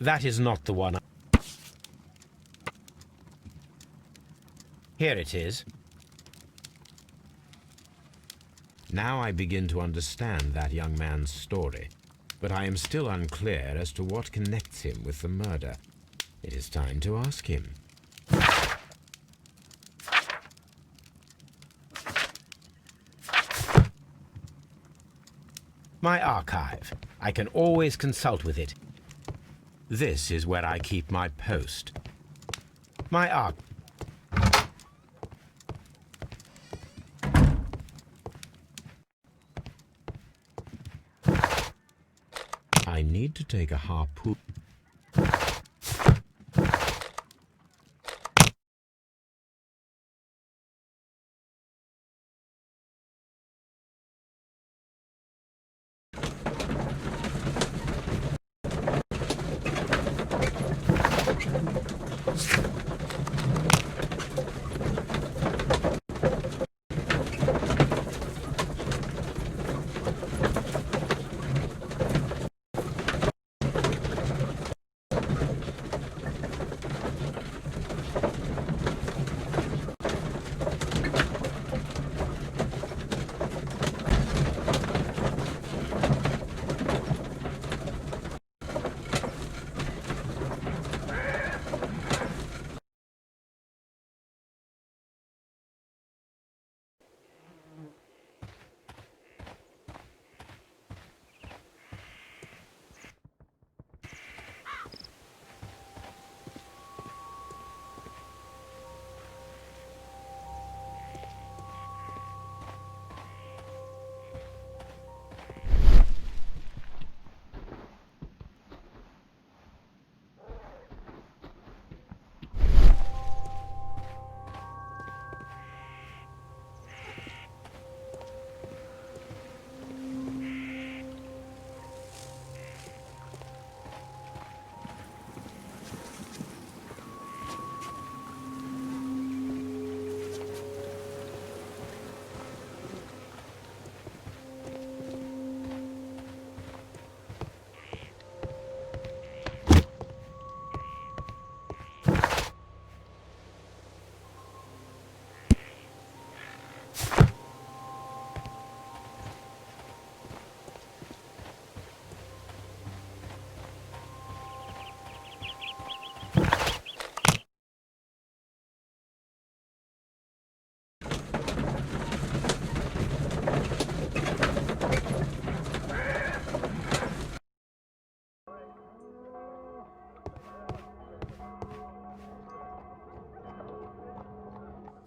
That is not the one. Here it is. Now I begin to understand that young man's story, but I am still unclear as to what connects him with the murder. It is time to ask him. My archive. I can always consult with it. This is where I keep my post. My archive. I need to take a harpoon.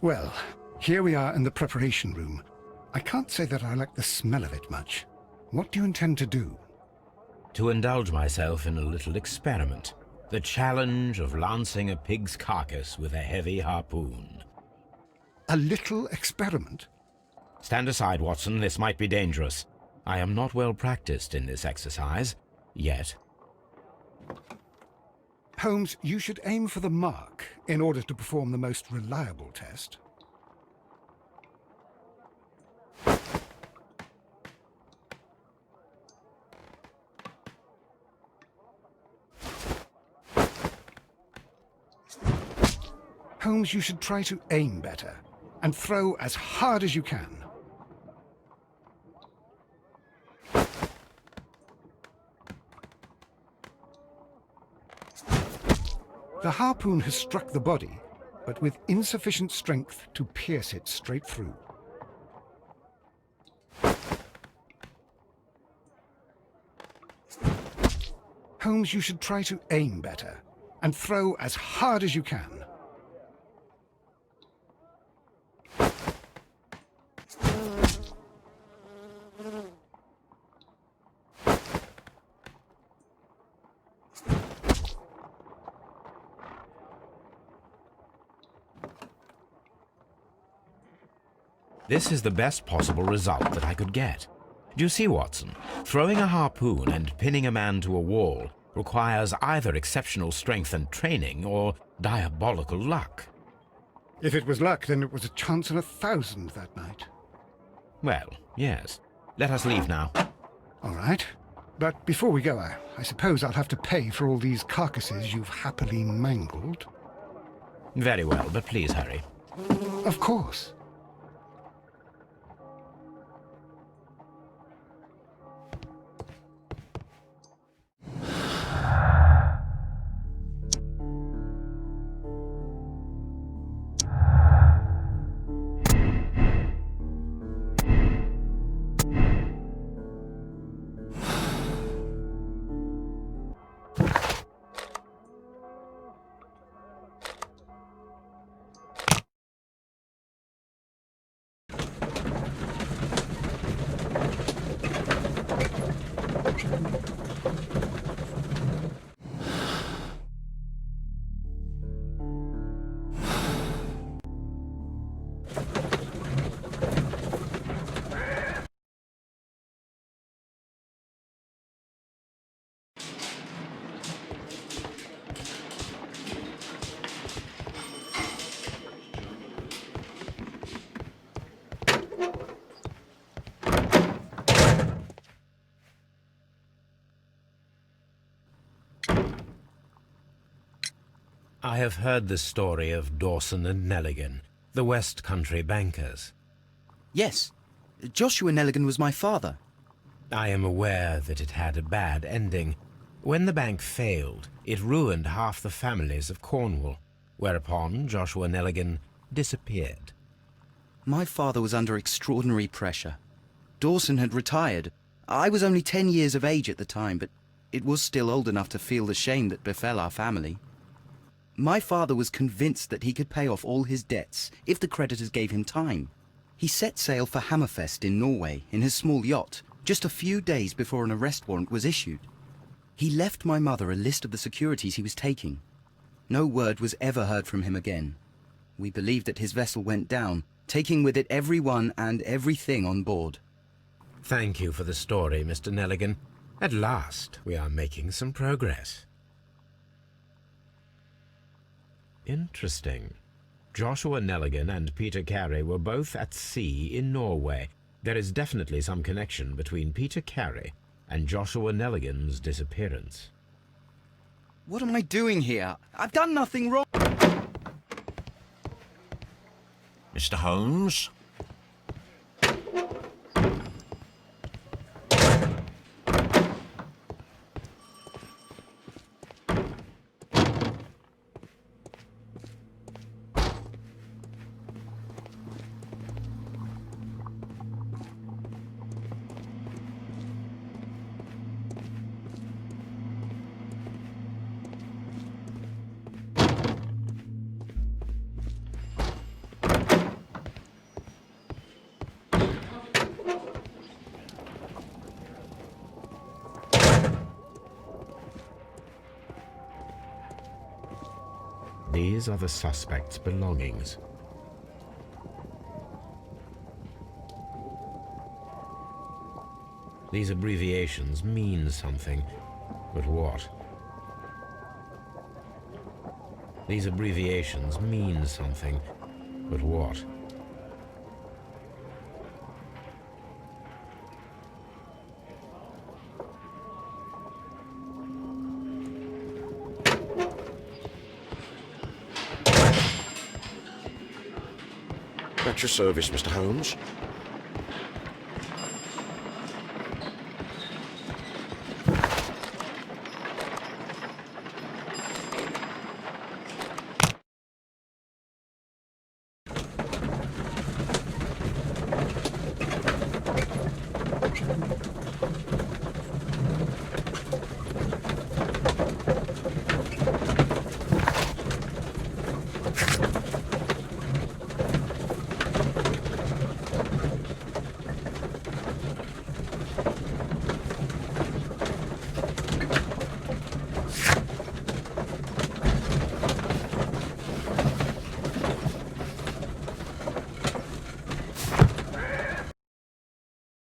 Well, here we are in the preparation room. I can't say that I like the smell of it much. What do you intend to do? To indulge myself in a little experiment. The challenge of lancing a pig's carcass with a heavy harpoon. A little experiment? Stand aside, Watson. This might be dangerous. I am not well practiced in this exercise, yet. Holmes, you should aim for the mark in order to perform the most reliable test. Holmes, you should try to aim better and throw as hard as you can. The harpoon has struck the body, but with insufficient strength to pierce it straight through. Holmes, you should try to aim better and throw as hard as you can. This is the best possible result that I could get. Do you see, Watson? Throwing a harpoon and pinning a man to a wall requires either exceptional strength and training or diabolical luck. If it was luck, then it was a chance in 1,000 that night. Well, yes. Let us leave now. All right. But before we go, I suppose I'll have to pay for all these carcasses you've happily mangled. Very well, but please hurry. Of course. I have heard the story of Dawson and Nelligan, the West Country bankers. Yes, Joshua Nelligan was my father. I am aware that it had a bad ending. When the bank failed, it ruined half the families of Cornwall, whereupon Joshua Nelligan disappeared. My father was under extraordinary pressure. Dawson had retired. I was only 10 years of age at the time, but it was still old enough to feel the shame that befell our family. My father was convinced that he could pay off all his debts if the creditors gave him time. He set sail for Hammerfest in Norway in his small yacht, just a few days before an arrest warrant was issued. He left my mother a list of the securities he was taking. No word was ever heard from him again. We believe that his vessel went down, taking with it everyone and everything on board. Thank you for the story, Mr. Nelligan. At last, we are making some progress. Interesting. Joshua Nelligan and Peter Carey were both at sea in Norway. There is definitely some connection between Peter Carey and Joshua Nelligan's disappearance. What am I doing here? I've done nothing wrong. Mr. Holmes? These are the suspect's belongings. These abbreviations mean something, but what? These abbreviations mean something, but what? At your service, Mr. Holmes.